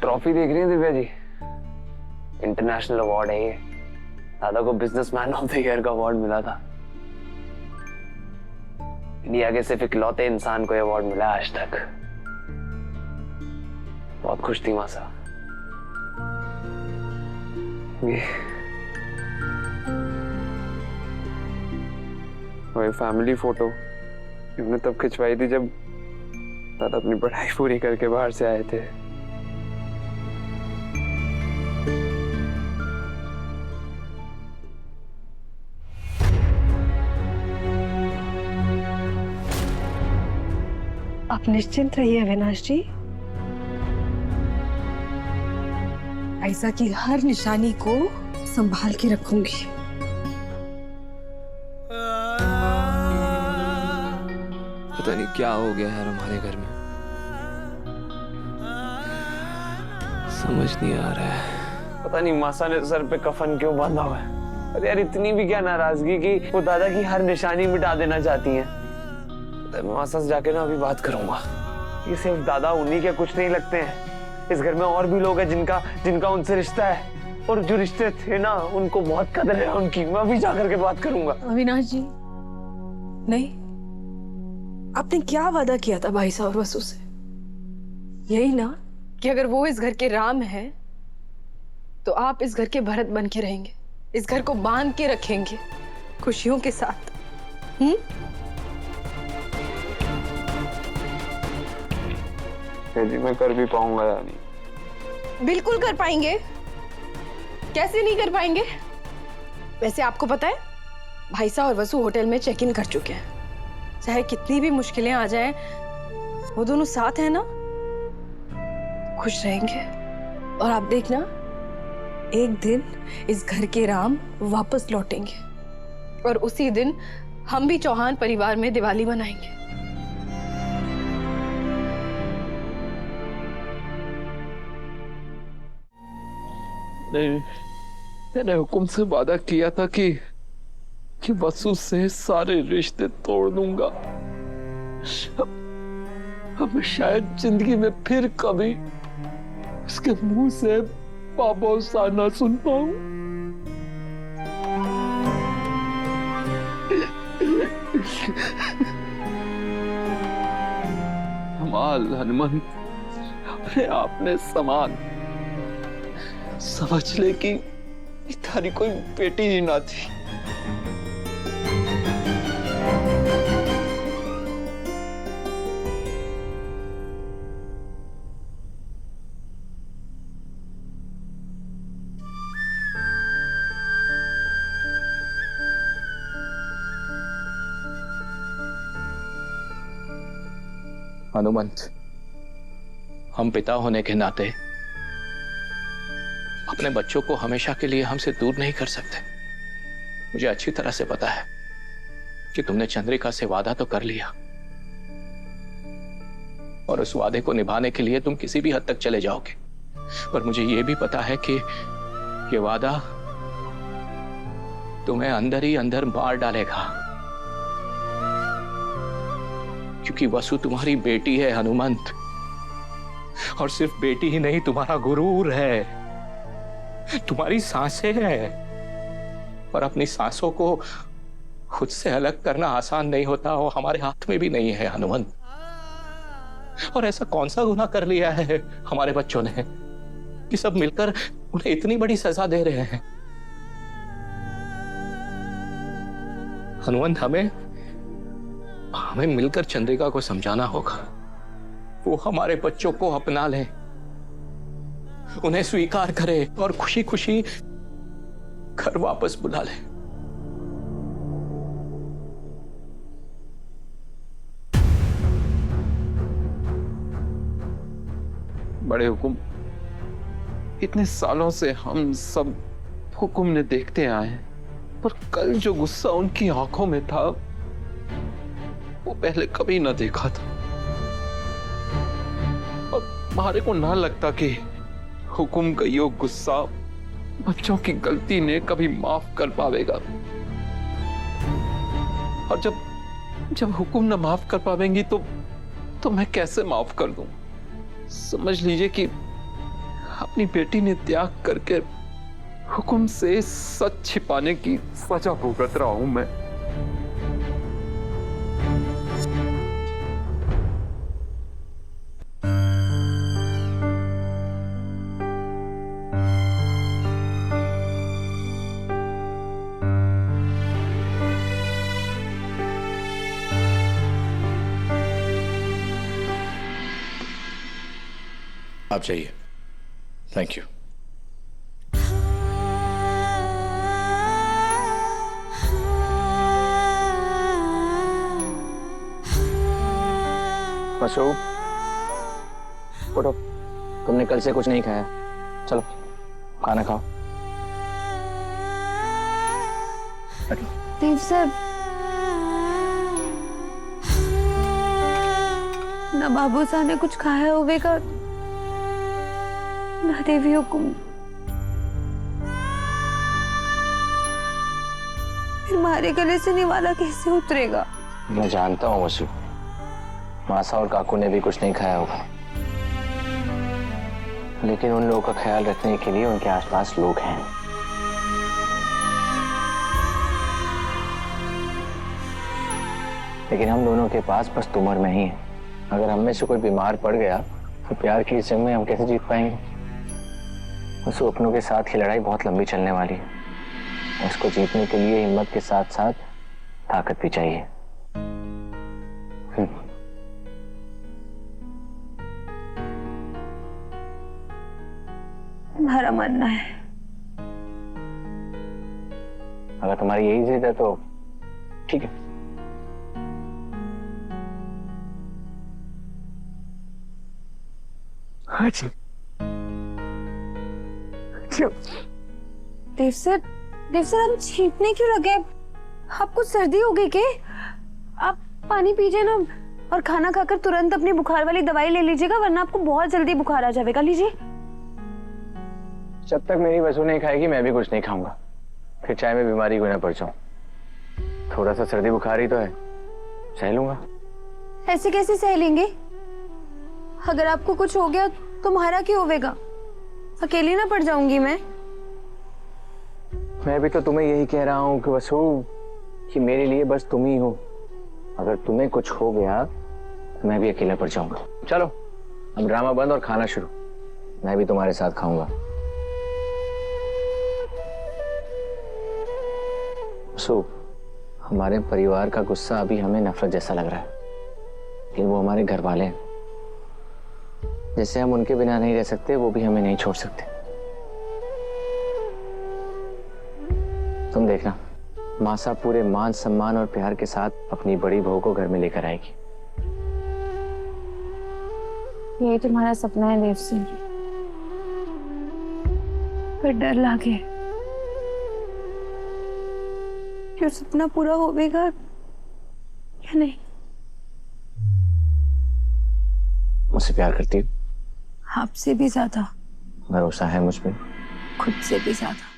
Trophy देख रही है दिव्या जी? इंटरनेशनल अवार्ड है ये। दादा को बिजनेसमैन ऑफ द ईयर का अवार्ड मिला था। इंडिया के सिर्फ इकलौते इंसान को अवार्ड मिला आज तक। बहुत खुश थी मासा। वही फैमिली फोटो हमने तब खिंचवाई थी जब दादा अपनी पढ़ाई पूरी करके बाहर से आए थे। आप निश्चिंत रहिए अविनाश जी। ऐसा की हर निशानी को संभाल के रखूंगी। पता नहीं क्या हो गया यार हमारे घर में, समझ नहीं आ रहा है। पता नहीं मासा ने सर पे कफन क्यों बांधा हुआ है। अरे यार इतनी भी क्या नाराजगी कि वो दादा की हर निशानी मिटा देना चाहती हैं। मासा से जाके ना अभी बात करूंगा। ये सिर्फ दादा उन्हीं के कुछ नहीं लगते हैं। इस घर में और भी लोग हैं जिनका उनसे रिश्ता है, और जो रिश्ते थे ना उनको बहुत कदर है उनकी। मैं अभी जाकर के बात करूंगा। अविनाश जी नहीं, आपने क्या वादा किया था भाई साहब वसु से? यही ना कि अगर वो इस घर के राम है तो आप इस घर के भरत बन के रहेंगे, इस घर को बांध के रखेंगे खुशियों के साथ। जी मैं कर भी पाऊंगा या नहीं? बिल्कुल कर पाएंगे, कैसे नहीं कर पाएंगे। वैसे आपको पता है भाई साहब और वसु होटल में चेक इन कर चुके हैं। चाहे कितनी भी मुश्किलें आ जाएं, वो दोनों साथ हैं ना, खुश रहेंगे। और आप देखना एक दिन इस घर के राम वापस लौटेंगे और उसी दिन हम भी चौहान परिवार में दिवाली मनाएंगे। नहीं, मैंने हुक्म से वादा किया था कि वसु से सारे रिश्ते तोड़ दूंगा। अब शायद जिंदगी में फिर कभी उसके मुंह से बाबोसा ना सुन पाऊं। कमाल हनुमंत, अपने आपने समान समझ ले कि तारी कोई बेटी ही ना थी। हनुमंत, हम पिता होने के नाते अपने बच्चों को हमेशा के लिए हमसे दूर नहीं कर सकते। मुझे अच्छी तरह से पता है कि तुमने चंद्रिका से वादा तो कर लिया, और उस वादे को निभाने के लिए तुम किसी भी हद तक चले जाओगे। पर मुझे यह भी पता है कि ये वादा तुम्हें अंदर ही अंदर मार डालेगा, क्योंकि वसु तुम्हारी बेटी है हनुमंत, और सिर्फ बेटी ही नहीं, तुम्हारा गुरूर है, तुम्हारी सांसें हैं। और अपनी सांसों को खुद से अलग करना आसान नहीं होता, और हमारे हाथ में भी नहीं है हनुमंत। और ऐसा कौन सा गुनाह कर लिया है हमारे बच्चों ने कि सब मिलकर उन्हें इतनी बड़ी सजा दे रहे हैं? हनुमंत, हमें मिलकर चंद्रिका को समझाना होगा, वो हमारे बच्चों को अपना ले, उन्हें स्वीकार करे और खुशी खुशी घर वापस बुला ले। बड़े हुकुम, इतने सालों से हम सब हुकुम ने देखते आए हैं, पर कल जो गुस्सा उनकी आंखों में था वो पहले कभी ना देखा था। और हमारे को ना लगता कि हुकुम का ये गुस्सा बच्चों की गलती ने कभी माफ कर पावेगा। और जब हुकुम ना माफ कर पावेंगी तो मैं कैसे माफ कर दूं? समझ लीजिए कि अपनी बेटी ने त्याग करके हुक्म से सच छिपाने की सजा भुगत रहा हूं मैं। आप जाइए। Thank you. वसु, उठो। तुमने कल से कुछ नहीं खाया, चलो खाना खाओ। देव सर, ना बाबू साहब ने कुछ खाया होगा, ना देवी हुकुम। फिर हमारे गले से निवाला कैसे उतरेगा? मैं जानता हूँ वसु, मासा और काकू ने भी कुछ नहीं खाया होगा, लेकिन उन लोगों का ख्याल रखने के लिए उनके आसपास लोग हैं। लेकिन हम दोनों के पास बस तुम और मैं ही है। अगर हम में से कोई बीमार पड़ गया तो प्यार की इस जंग में हम कैसे जीत पाएंगे? वसु, अपनों के साथ की लड़ाई बहुत लंबी चलने वाली है। उसको जीतने के लिए हिम्मत के साथ साथ ताकत भी चाहिए। तुम्हारा मानना है। अगर तुम्हारी यही जिद है तो ठीक है। देव सर, हम छींकने क्यों लगे? आपको सर्दी हो गई क्या? आप पानी पीजिए ना, और खाना खाकर तुरंत अपनी बुखार वाली दवाई ले लीजिएगा, वरना आपको बहुत जल्दी बुखार आ जाएगा। लीजिए। जब तक मेरी वसु नहीं खाएगी मैं भी कुछ नहीं खाऊंगा, फिर चाहे मैं बीमारी को ना पड़ जाऊं। थोड़ा सा सर्दी बुखार ही तो है, सह लूंगा। ऐसे कैसे सह लेंगे? अगर आपको कुछ हो गया तो तुम्हारा क्या होगा? अकेली ना पड़ जाऊंगी मैं भी तो तुम्हें यही कह रहा हूँ कि वसु, कि मेरे लिए बस तुम ही हो। अगर तुम्हें कुछ हो गया तो मैं भी अकेला पड़ जाऊंगा। चलो अब ड्रामा बंद और खाना शुरू। मैं भी तुम्हारे साथ खाऊंगा। वसु, हमारे परिवार का गुस्सा अभी हमें नफरत जैसा लग रहा है, लेकिन वो हमारे घर वाले हैं। जैसे हम उनके बिना नहीं रह सकते, वो भी हमें नहीं छोड़ सकते। तुम देखना, मासा पूरे मान सम्मान और प्यार के साथ अपनी बड़ी बहू को घर में लेकर आएगी। यही तुम्हारा सपना है देव सिंह, पर डर लागे कि सपना पूरा होगा या नहीं। मुझसे प्यार करती हो? आपसे भी ज्यादा। भरोसा है मुझ पे? खुद से भी ज्यादा।